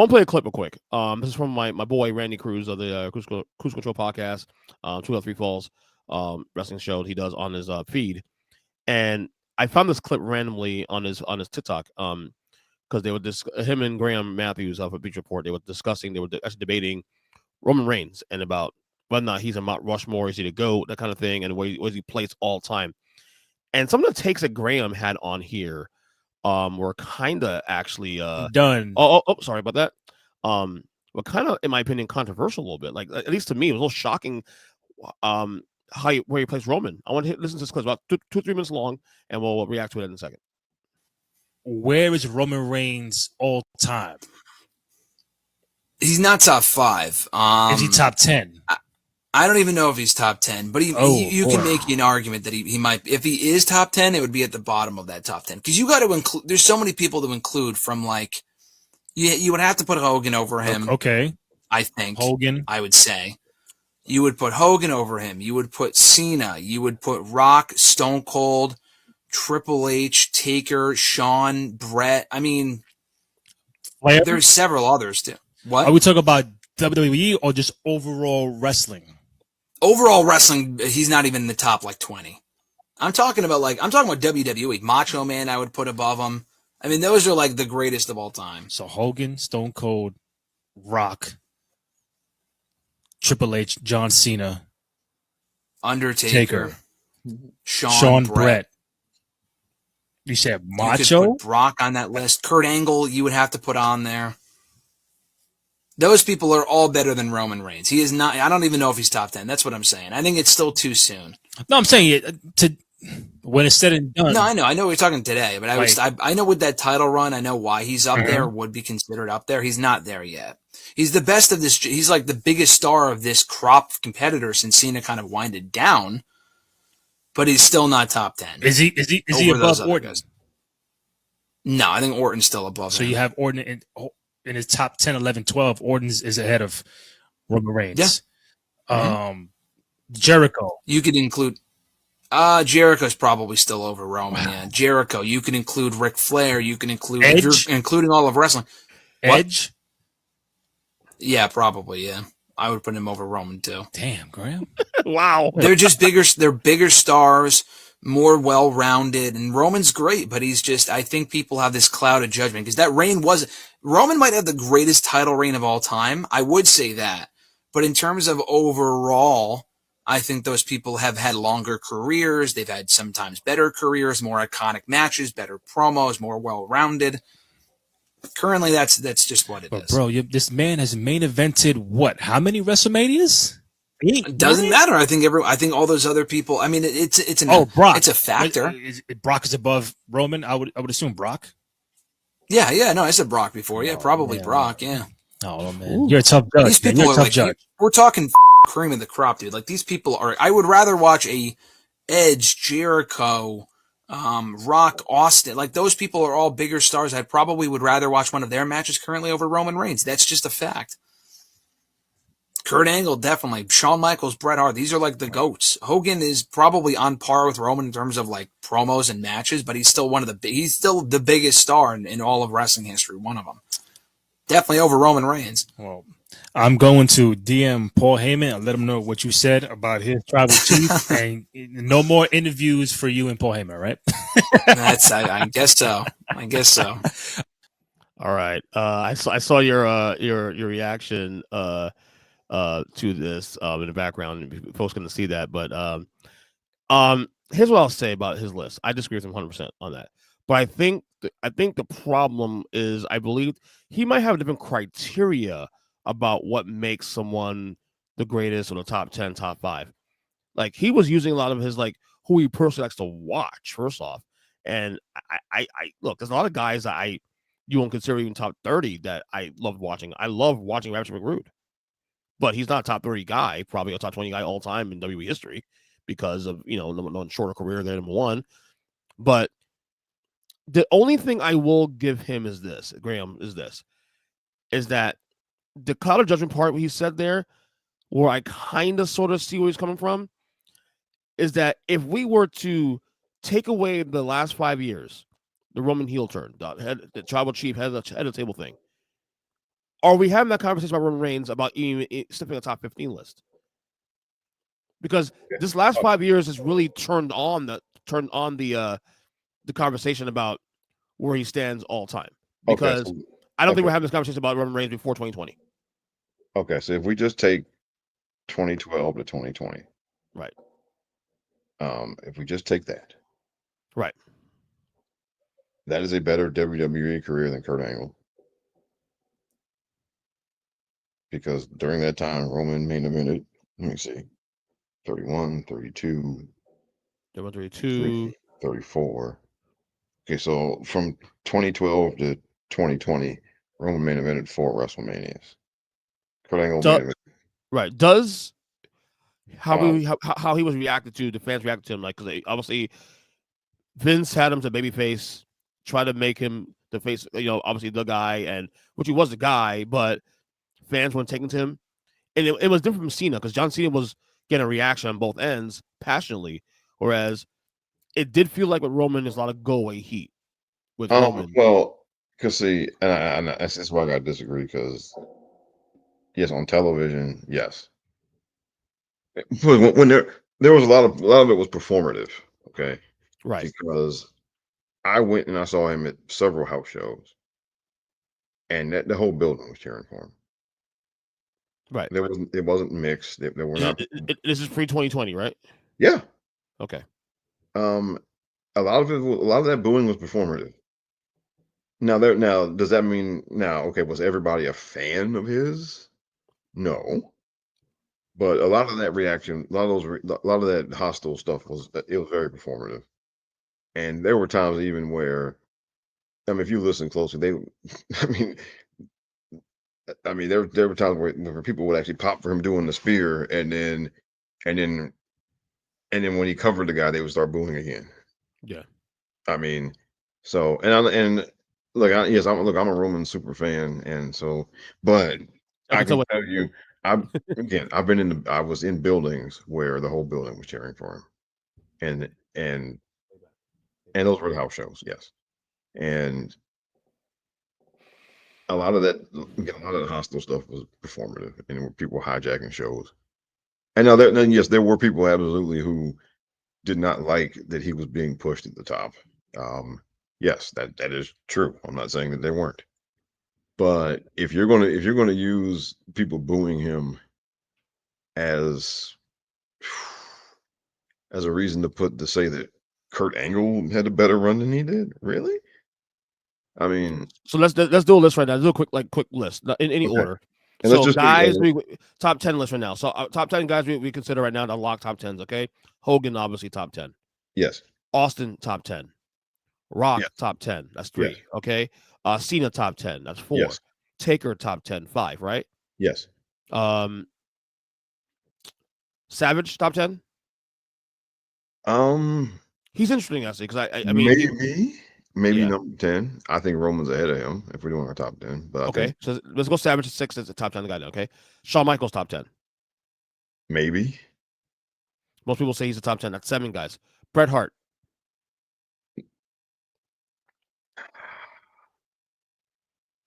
I'll play a clip real quick. This is from my boy Randy Cruz of the Cruise Control podcast, 203 Falls wrestling show he does on his feed, and I found this clip randomly on his TikTok. Because they were him and Graham Matthews of a Beach Report, they were actually debating Roman Reigns and about whether or not he's a Mount Rushmore, is he the GOAT, that kind of thing, and where he plays all time. And some of the takes that Graham had on here were kind of actually done. Sorry about that. Were kind of, in my opinion, controversial a little bit. Like, at least to me, it was a little shocking. Where he plays Roman. I want to listen to this clip, about 2-3 minutes long, and we'll react to it in a second. Where is Roman Reigns all time? He's not top 5. Is he top 10? I don't even know if he's top 10, but you can make an argument that he might. If he is top 10, it would be at the bottom of that top 10. Because you got to include. There's so many people to include from like. You would have to put Hogan over him. Okay. I think Hogan. I would say. You would put Hogan over him. You would put Cena. You would put Rock, Stone Cold, Triple H, Taker, Shawn, Brett. I mean, there's several others too. What? Are we talking about WWE or just overall wrestling? Overall wrestling, he's not even in the top like 20. I'm talking about WWE. Macho Man, I would put above him. I mean, those are like the greatest of all time. So Hogan, Stone Cold, Rock, Triple H, John Cena, Undertaker, Shawn, Brett. You said Macho? You could put Brock on that list. Kurt Angle, you would have to put on there. Those people are all better than Roman Reigns. He is not. I don't even know if he's top 10. That's what I'm saying. I think it's still too soon. No, I'm saying it when it's said and done. No, I know we're talking today, but I know with that title run, I know why he's up there, would be considered up there. He's not there yet. He's the best of this. He's like the biggest star of this crop of competitors since Cena kind of winded down, but he's still not top 10. Is he above Orton? Guys. No, I think Orton's still above him. So you have Orton in his top 10, 11, 12. Orton is ahead of Roman Reigns. Yeah. Jericho. You could include. Jericho's probably still over Roman. Yeah, Jericho. You can include Ric Flair. You can include Edge, including all of wrestling. Edge. What? Yeah, probably. Yeah, I would put him over Roman too. Damn, Graham. Wow. They're just bigger. They're bigger stars, more well-rounded, and Roman's great. But he's just. I think people have this cloud of judgment because that reign was. Roman might have the greatest title reign of all time. I would say that, but in terms of overall. I think those people have had longer careers. They've had sometimes better careers, more iconic matches, better promos, more well-rounded. Currently, that's just what it is. Bro, this man has main evented what? How many WrestleManias? It doesn't matter. I think all those other people. I mean, Brock. It's a factor. Brock is above Roman. I would assume Brock. Yeah. No, I said Brock before. Yeah, probably man. Brock. Yeah. Oh man, you're a tough judge. These people you're a tough like, judge. We're talking cream of the crop, dude. Like these people are. I would rather watch a Edge, Jericho, Rock, Austin. Like those people are all bigger stars. I probably would rather watch one of their matches currently over Roman Reigns. That's just a fact. Kurt Angle, definitely. Shawn Michaels, Bret Hart. These are like the GOATs. Hogan is probably on par with Roman in terms of like promos and matches, but he's still he's still the biggest star in all of wrestling history. One of them. Definitely over Roman Reigns. Well, I'm going to DM Paul Heyman and let him know what you said about his tribal chief, and no more interviews for you and Paul Heyman, right? I guess so. All right. I saw your reaction to this in the background. Folks going to see that, but here's what I'll say about his list. I disagree with him 100% on that, but I think the problem is I believe he might have different criteria about what makes someone the greatest or the top 10, top 5. Like he was using a lot of his like who he personally likes to watch first off, and I look. There's a lot of guys that you won't consider even top 30 that I love watching. I love watching Raptor McRude, but he's not a top 30 guy, probably a top 20 guy all time in WWE history because of no shorter career there, number one. But the only thing I will give him is this, Graham, is that the cloud of judgment part he said there, where I kind of sort of see where he's coming from, is that if we were to take away the last 5 years, the Roman heel turn, the tribal chief head of the table thing, are we having that conversation about Roman Reigns about even stepping a top 15 list? Because this last 5 years has really turned on the conversation about where he stands all time. Because so, I don't think we're having this conversation about Roman Reigns before 2020. Okay, so if we just take 2012 to 2020, right? If we just take that, right, that is a better WWE career than Kurt Angle. Because during that time, Roman main evented, let me see, 31, 32, 32, 34. Okay, so from 2012 to 2020, Roman main evented 4 WrestleManias. Kurt Angle main event. Right. Does how he was reacted to, the fans reacted to him, like, because obviously Vince had him as a babyface, try to make him the face, obviously the guy, and which he was the guy, but fans weren't taking to him. And it was different from Cena, because John Cena was getting a reaction on both ends passionately, whereas it did feel like with Roman, there's a lot of go away heat with Roman. Well, because see, and that's why I gotta disagree, because yes, on television, yes. When there was a lot of it was performative, okay? Right. Because I went and I saw him at several house shows, and the whole building was cheering for him. Right. It wasn't mixed. There were not. This is pre-2020, right? Yeah. Okay. A lot of that booing was performative. Now does that mean okay, was everybody a fan of his? No. But a lot of that reaction, a lot of that hostile stuff was very performative. And there were times even where, I mean, if you listen closely, I mean, there were times where people would actually pop for him doing the spear, and then when he covered the guy, they would start booing again. Yeah. I mean, so look, I'm a Roman super fan, and so, but I can tell you, I was in buildings where the whole building was cheering for him, and those were the house shows, yes, and a lot of the hostile stuff was performative, and people hijacking shows. And now then yes, there were people absolutely who did not like that he was being pushed at the top. Yes, that is true. I'm not saying that there weren't. But if you're gonna use people booing him as a reason to say that Kurt Angle had a better run than he did, really? I mean, so let's do a list right now. Let's do a quick list in any order. And so guys, top 10 list right now. So top 10 guys we consider right now to unlock top 10s. Okay, Hogan obviously top 10. Yes. Austin top 10. Rock top 10. That's 3. Yes. Okay. Cena top 10. That's 4. Yes. Taker top 10. 5. Right. Yes. Savage top 10. He's interesting actually, because I mean maybe number 10. I think Roman's ahead of him if we're doing our top 10. But okay, so let's go Savage at 6 as the top 10 guy. Okay, Shawn Michaels top 10. Maybe. Most people say he's the top 10. That's 7 guys. Bret Hart.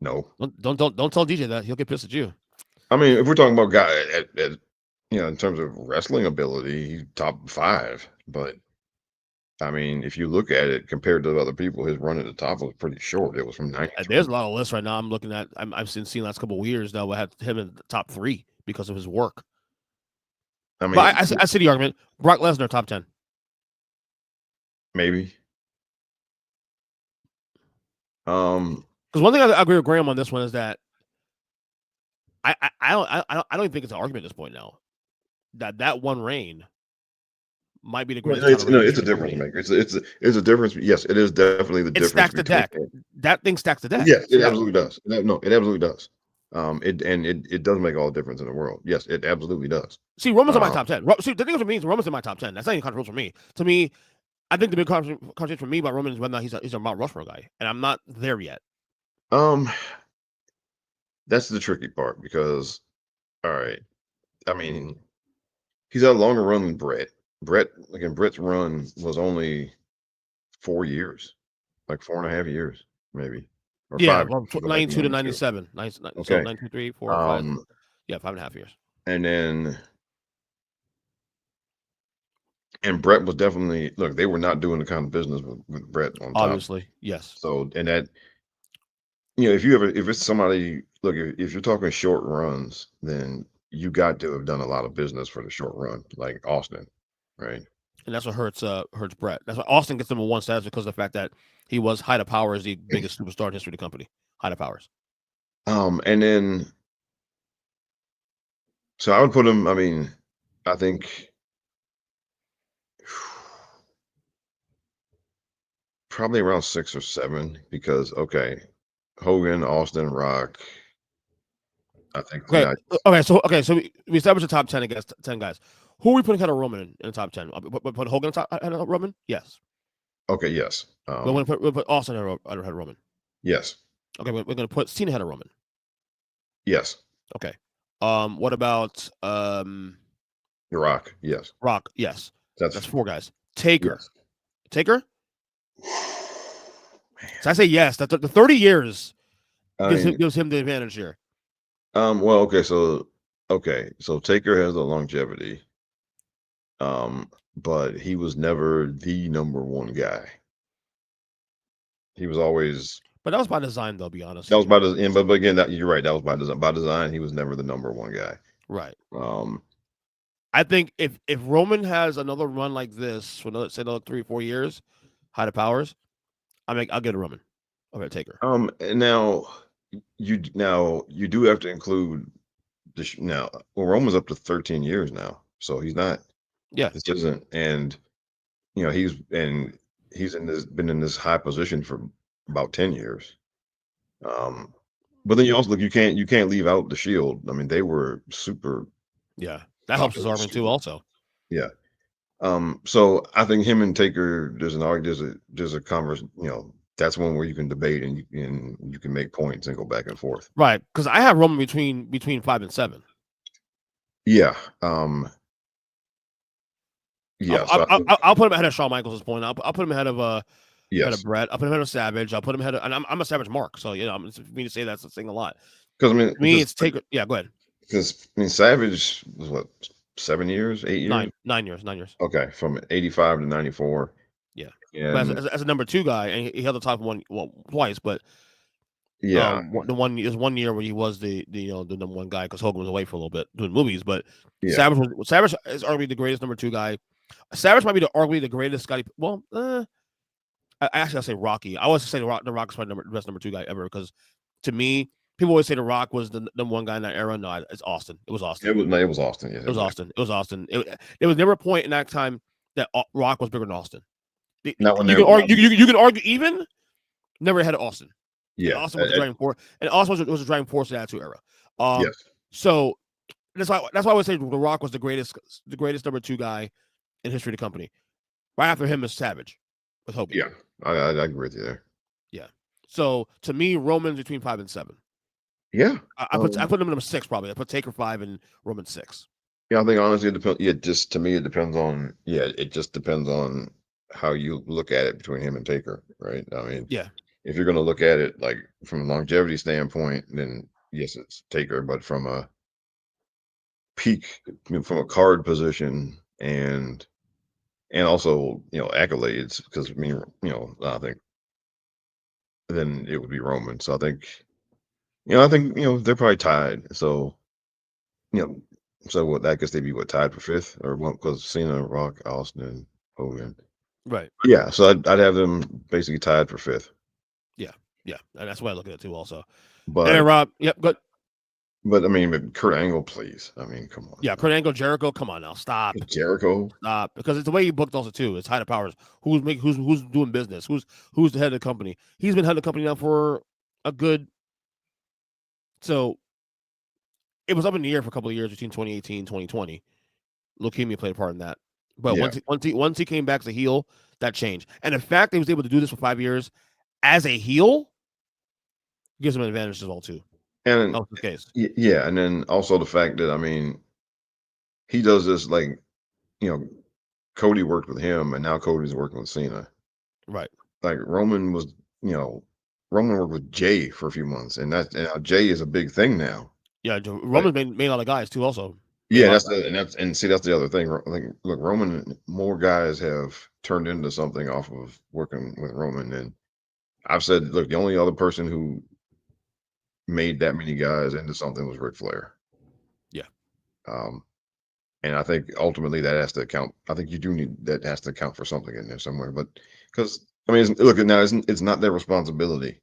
No. Don't tell DJ that. He'll get pissed at you. I mean, if we're talking about guy in terms of wrestling ability, he's top 5. But I mean, if you look at it compared to other people, his run at the top was pretty short. It was from 90. There's a lot of lists right now I'm looking at. I've seen last couple of years now. We had him in the top 3 because of his work. I mean, but I see the argument. Brock Lesnar top 10. Maybe. Because one thing I agree with Graham on this one is that I don't even think it's an argument at this point now. That one reign might be the greatest. It's a difference maker. It's a difference. Yes, it is definitely the difference. It stacks the deck. That thing stacks the deck. Yes, it absolutely does. No, it absolutely does. It does make all the difference in the world. Yes, it absolutely does. See, Roman's in my top 10. See, the thing for me is Roman's in my top 10. That's not even controversial for me. To me, I think the big conversation for me about Roman is whether or not he's a Mount Rushmore guy, and I'm not there yet. That's the tricky part because, all right, I mean, he's had a longer run than Brett. Brett's run was only 4 years, like 4.5 years, maybe, or Yeah, 5 from years. Go back to 92 to 92. 97. So Okay. 92, 3, 4, 5. Um, Yeah, 5.5 years. and Brett was definitely look. They were not doing the kind of business with Brett on top. Obviously, yes. So and that if it's somebody look if you're talking short runs, then you got to have done a lot of business for the short run, like Austin, right? And that's what hurts Brett. That's why Austin gets number one status because of the fact that he was Height of Power as the biggest superstar in history of the company. Height of Powers. And then so I would put him. I mean, I think probably around 6 or 7 because Hogan, Austin, Rock. I think Okay. not. So we established the top 10 against 10 guys. Who are we putting ahead of Roman in the top 10? Put Hogan in the top ahead of Roman? Yes. Okay, yes. We'll put Austin ahead of Roman. Yes. Okay, we're going to put Cena ahead of Roman. Yes. Okay. What about The Rock? Yes. Rock? Yes. That's That's 4 guys. Taker. yes. Taker? So I say yes. That the 30 years I gives mean, him the advantage here. well, so Taker has the longevity. But he was never the number one guy. He was always But that was by design, though. Be honest. that was by design, but again, you're right. That was by design. By design, he was never the number one guy. Right. Um, I think if Roman has another run like this for another 3-4 years, Height of Powers, I'll get a Roman. Okay, Taker. and now you do have to include now. Well, Roman's up to 13 years now, so he's not. Yeah. This isn't, and he's been in this high position for about 10 years. But then you also look, you can't leave out the Shield. I mean, they were super. Yeah, that helps his arming too. Also, Yeah. So I think him and Taker, there's a converse. That's one where you can debate and you can make points and go back and forth. right? Because I have Roman between 5 and 7. Yeah. Yeah. I'll put him ahead of Shawn Michaels at this point. I'll put him ahead of yes. ahead of Brett. I'll put him ahead of Savage. I'll put him ahead of, and I'm a Savage mark. So for me to say that's the thing a lot. Because to me, it's Taker. Yeah, go ahead. Because Savage was what 7 years, 8 years, 9 years, 9 years. Okay, from 85 to 94. Yeah. And but as a number 2 guy, and he held the top twice, but yeah, there's 1 year where he was the number 1 guy because Hogan was away for a little bit doing movies. But yeah. Savage is arguably the greatest number 2 guy. Savage might be arguably the greatest Scotty. Well, I'll say Rocky. I always say the Rock is probably the best number 2 guy ever because to me, people always say the Rock was the number 1 guy in that era. No, it's Austin. It was Austin. It was Austin. Yeah, it was Austin. It was Austin. There was never a point in that time that Rock was bigger than Austin. Not when you can argue even never had Austin. Yeah, Austin was the driving force, and Austin was the driving force of the Attitude Era. Yes. So that's why I would say the Rock was the greatest number 2 guy in history of the company. Right after him is Savage with Hogan. Yeah, I agree with you there. Yeah. So to me, Roman's between 5 and 7. Yeah, I put him in number 6 probably. I put Taker 5 and Roman 6. Yeah, I think honestly it depends. Yeah, just to me it depends on. Yeah, it just depends on how you look at it between him and Taker, right? I mean, yeah. If you're going to look at it like from a longevity standpoint, then yes, it's Taker. But from a peak, from a card position and also accolades, because I think then it would be Roman. So I think they're probably tied. So so what? I guess they'd be tied for 5th or what? Because Cena, Rock, Austin, and Hogan. Right. Yeah. So I'd have them basically tied for 5th. Yeah, and that's why I look at it too. Also, But and Rob, yep, good. But I mean, Kurt Angle, please. I mean, come on. Yeah, Kurt Angle, Jericho, come on now, stop. Jericho, stop, because it's the way he booked also too. It's Height of Powers. Who's doing business? Who's the head of the company? He's been head of the company now for a good. So it was up in the air for a couple of years between 2018 2020. Leukemia played a part in that. But once he came back as a heel, that changed. And the fact that he was able to do this for 5 years as a heel gives him an advantage as well too. And that was the case. Yeah, and then also the fact that he does this Cody worked with him, and now Cody's working with Cena. Right. Like Roman was, Roman worked with Jay for a few months, and Jay is a big thing now. Yeah, Roman's made a lot of guys too. Also, Yeah, that's the other thing. Like, look, Roman, more guys have turned into something off of working with Roman, and I've said, look, the only other person who made that many guys into something was Ric Flair. Yeah. And I think ultimately that has to account. I think you do need that has to account for something in there somewhere. But because I mean, look, now it's not their responsibility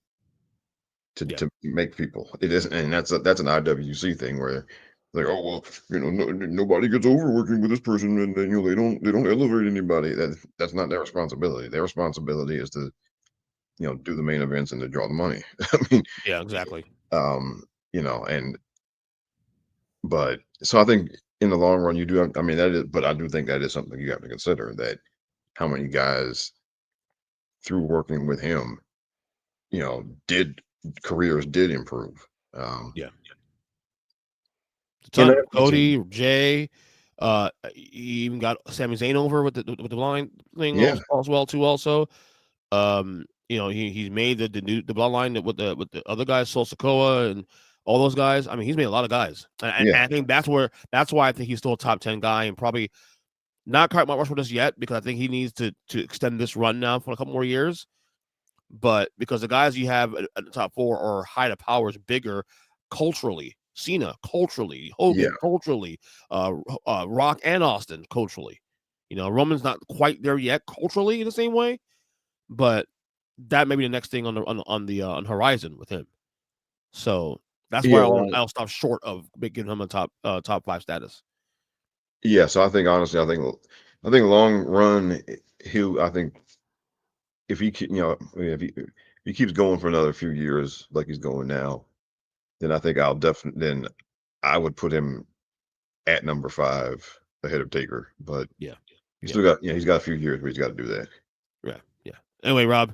to make people. It isn't, and that's an IWC thing where like, oh well, nobody gets over working with this person, and then they don't elevate anybody. That's not their responsibility. Their responsibility is to do the main events and to draw the money. I mean, yeah, exactly. And but so I think in the long run you do. I mean that is, but I do think that is something you have to consider, that how many guys through working with him, careers did improve. Yeah. You know, Cody, Jay, he even got Sami Zayn over with the line thing Yeah. as well too. Also, he's made the bloodline with the other guys, Sol Sikoa and all those guys. I mean, he's made a lot of guys, and Yeah. I think that's why I think he's still a top 10 guy, and probably not quite Mount Rushmore just yet, because I think he needs to extend this run now for a couple more years. But because the guys you have at the top 4 are height of powers, bigger culturally. Cena culturally, Hogan culturally, Rock and Austin culturally. Roman's not quite there yet culturally in the same way, but that may be the next thing on the horizon with him. So that's why I'll stop short of giving him a top 5 status. Yeah. So I think honestly, I think long run, I think if he if he keeps going for another few years like he's going now, then I think I would put him at number 5 ahead of Taker. But yeah, he's still got he's got a few years where he's got to do that. Yeah. Anyway, Rob,